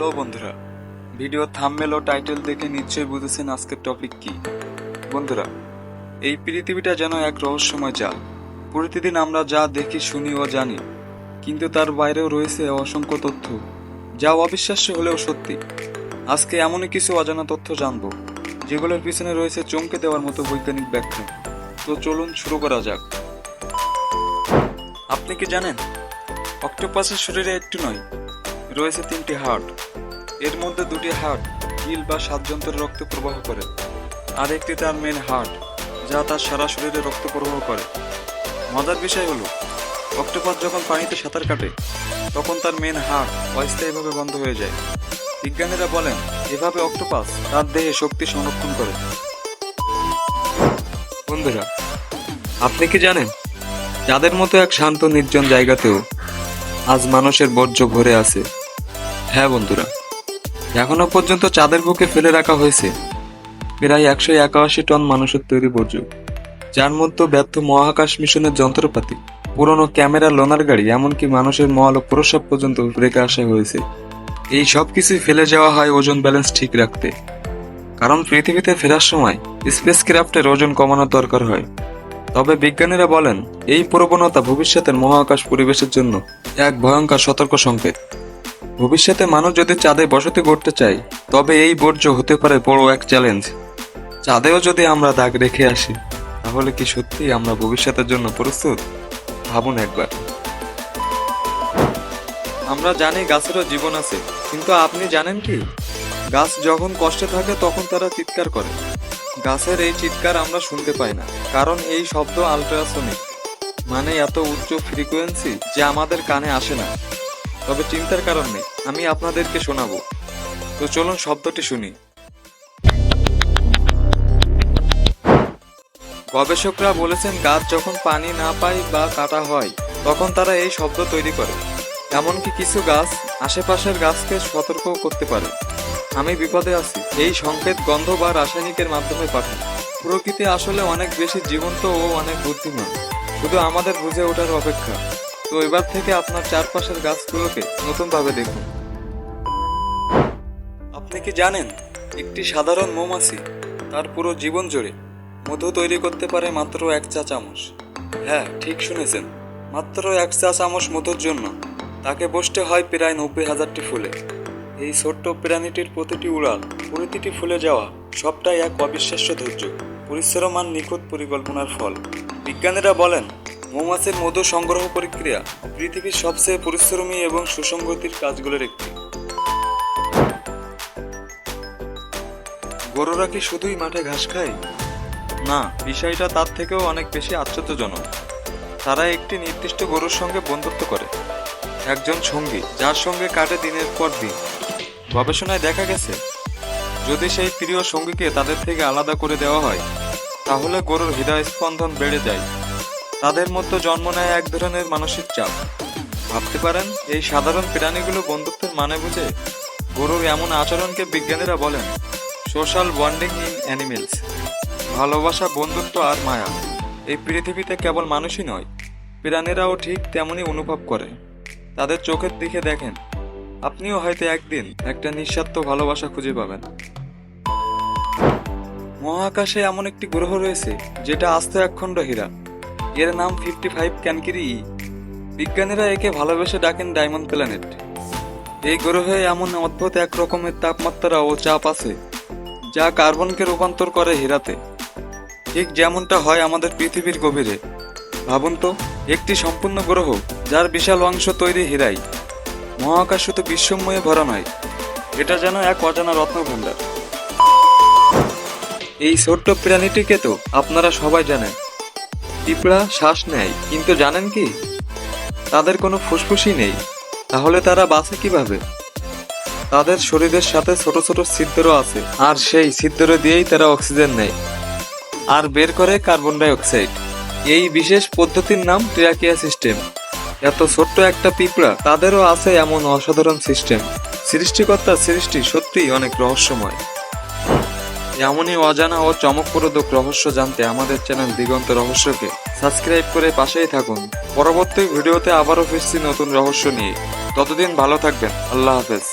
Hello বন্ধুরা, video thumbnail ও title দেখে নিশ্চয়ই বুঝেছেন আজকের টপিক কি। বন্ধুরা, এই পৃথিবীটা যেন এক রহস্যময় জাল। প্রতিদিন আমরা যা দেখি, শুনি ও জানি, কিন্তু তার বাইরেও রয়েছে অসংখ্য তথ্য যা অবিশ্বাস্য হলেও সত্যি। আজকে এমনই কিছু অজানা তথ্য জানবো যেগুলোর পিছনে রয়েছে চমকে দেওয়ার মতো বৈজ্ঞানিক ব্যাখ্যা। তো চলুন শুরু করা যাক। আপনি কি জানেন, অক্টোপাসের শরীরে একটু নয়, রয়েছে 3টি হার্ট। এর মধ্যে 2টি হার্ট গিল বা শ্বাসযন্ত্রের রক্ত প্রবাহ করে, আর একটি তার মেন হার্ট যা তার সারা শরীরে রক্ত প্রবাহ করে। মজার বিষয় হলো, অক্টোপাস যখন পানিতে সাঁতার কাটে তখন তার মেন হার্ট অস্থায়ীভাবে বন্ধ হয়ে যায়। বিজ্ঞানীরা বলেন এভাবে অক্টোপাস তার দেহে শক্তি সংরক্ষণ করে। বন্ধুরা, আপনি কি জানেন, যাদের মতো এক শান্ত নির্জন জায়গাতেও আজ মানুষের বর্জ্য ভরে আছে। হ্যাঁ বন্ধুরা, এখনো পর্যন্ত চাঁদের বুকে ফেলে রাখা হয়েছে প্রায় 181 টন মানুষের তৈরি বর্জ্য, যার মধ্যে ব্যর্থ মহাকাশ মিশনের যন্ত্রপাতি, পুরনো ক্যামেরা, লোনার গাড়ি, এমনকি মানুষের মল ও প্রস্রাব পর্যন্ত রেখে আসা হয়েছে। এই সব কিছুই ফেলে যাওয়া হয় ওজন ব্যালেন্স ঠিক রাখতে, কারণ পৃথিবীতে ফেরার সময় স্পেস ক্রাফটের ওজন কমানোর দরকার হয়। তবে বিজ্ঞানীরা বলেন এই প্রবণতা ভবিষ্যতের মহাকাশ পরিবেশের জন্য এক ভয়ঙ্কর সতর্ক সংকেত। ভবিষ্যতে মানুষ যদি চাঁদে বসতি করতে চায়, তবে এই বর্জ্য হতে পারে বড় এক চ্যালেঞ্জ। চাঁদেও যদি আমরা দাগ রেখে আসি, তাহলে কি সত্যি আমরা ভবিষ্যতের জন্য প্রস্তুত? ভাবুন একবার। আমরা জানি গাছেরও জীবন আছে, কিন্তু আপনি জানেন কি, গাছ যখন কষ্টে থাকে তখন তারা চিৎকার করে। গাছের এই চিৎকার আমরা শুনতে পাই না, কারণ এই শব্দ আল্ট্রাসনিক, মানে এত উচ্চ ফ্রিকোয়েন্সি যে আমাদের কানে আসে না। তবে চিন্তার কারণ নেই, আমি আপনাদেরকে শোনাবো। তো চলুন শব্দটি শুনি। গবেষকরা বলেছেন গাছ যখন পানি না পায় বা কাটা হয়, তখন তারা এই শব্দ তৈরি করে। এমনকি কিছু গাছ আশেপাশের গাছকে সতর্ক করতে পারে, আমি বিপদে আছি। এই সংকেত গন্ধ বা রাসায়নিকের মাধ্যমে পাঠায়। প্রকৃতি আসলে অনেক বেশি জীবন্ত ও অনেক বুদ্ধিমান, শুধু আমাদের বুঝে ওঠার অপেক্ষা। তো এবার থেকে আপনার চারপাশের গাছগুলোকে নতুনভাবে দেখুন। আপনি কি জানেন, একটি সাধারণ মৌমাছি তার পুরো জীবন জুড়ে মধু তৈরি করতে পারে মাত্র 1 চা চামচ। হ্যাঁ, ঠিক শুনেছেন, মাত্র 1 চা চামচ মধুর জন্য তাকে বসতে হয় প্রায় 90,000টি ফুলে। এই ছোট্ট প্রাণীটির প্রতিটি উড়াল, প্রতিটি ফুলে যাওয়া, সবটাই এক অবিশ্বাস্য ধৈর্য, পরিশ্রম আর নিখুঁত পরিকল্পনার ফল। বিজ্ঞানীরা বলেন মৌমাছির মধু সংগ্রহ প্রক্রিয়া পৃথিবীর সবচেয়ে পরিশ্রমী এবং সুসংগতির কাজগুলোর একটি। গরুরা কি শুধুই মাঠে ঘাস খায়? না, বিষয়টা তার থেকেও অনেক বেশি আশ্চর্যজনক। তারা একটি নির্দিষ্ট গরুর সঙ্গে বন্ধুত্ব করে, একজন সঙ্গী যার সঙ্গে কাটে দিনের পর দিন। গবেষণায় দেখা গেছে, যদি সেই প্রিয় সঙ্গীকে তাদের থেকে আলাদা করে দেওয়া হয়, তাহলে গরুর হৃদয় স্পন্দন বেড়ে যায়। তাদের মধ্যে জন্ম নেয় এক ধরনের মানসিক চাপ। ভাবতে পারেন, এই সাধারণ প্রাণীগুলো বন্ধুত্বের মানে বুঝে। গরুর এমন আচরণকে বিজ্ঞানীরা বলেন সোশ্যাল বন্ডিং ইন অ্যানিমেলস। ভালোবাসা, বন্ধুত্ব আর মায়া এই পৃথিবীতে কেবল মানুষই নয়, প্রাণীরাও ঠিক তেমনই অনুভব করে। তাদের চোখের দিকে দেখেন, আপনিও হয়তো একদিন একটা নিঃস্বার্থ ভালোবাসা খুঁজে পাবেন। মহাকাশে এমন একটি গ্রহ রয়েছে যেটা আস্ত একখণ্ড হীরা। এর নাম 55 ক্যানকিরি ই। বিজ্ঞানীরা একে ভালোবেসে ডাকেন ডায়মন্ড প্ল্যানেট। এই গ্রহে এমন অদ্ভুত এক রকমের তাপমাত্রা ও চাপ আছে যা কার্বনকে রূপান্তর করে হীরাতে, ঠিক যেমনটা হয় আমাদের পৃথিবীর গভীরে। ভাবুন তো, একটি সম্পূর্ণ গ্রহ যার বিশাল অংশ তৈরি হীরায়। মহাকাশ শুধু বিস্ময়ে ভরা নয়, এটা যেন এক অজানা রত্নভাণ্ডার। এই ছোট্ট প্রাণীটিকে তো আপনারা সবাই জানেন, পিঁপড়া শ্বাস নেয়, কিন্তু জানেন কি, তাদের কোনো ফুসফুসই নেই। তাহলে তারা বাঁচে কিভাবে? তাদের শরীরের সাথে ছোট ছোট ছিদ্র আছে, আর সেই ছিদ্র দিয়েই তারা অক্সিজেন নেয় আর বের করে কার্বন ডাই অক্সাইড। এই বিশেষ পদ্ধতির নাম ট্র্যাকিয়া সিস্টেম। এত ছোট্ট একটা পিঁপড়া, তাদেরও আছে এমন অসাধারণ সিস্টেম। সৃষ্টিকর্তার সৃষ্টি সত্যিই অনেক রহস্যময়। এমনই অজানা ও চমকপ্রদক রহস্য জানতে আমাদের চ্যানেল দিগন্ত রহস্যকে সাবস্ক্রাইব করে পাশেই থাকুন। পরবর্তী ভিডিওতে আবারও ফিরছি নতুন রহস্য নিয়ে। ততদিন ভালো থাকবেন। আল্লাহ হাফেজ।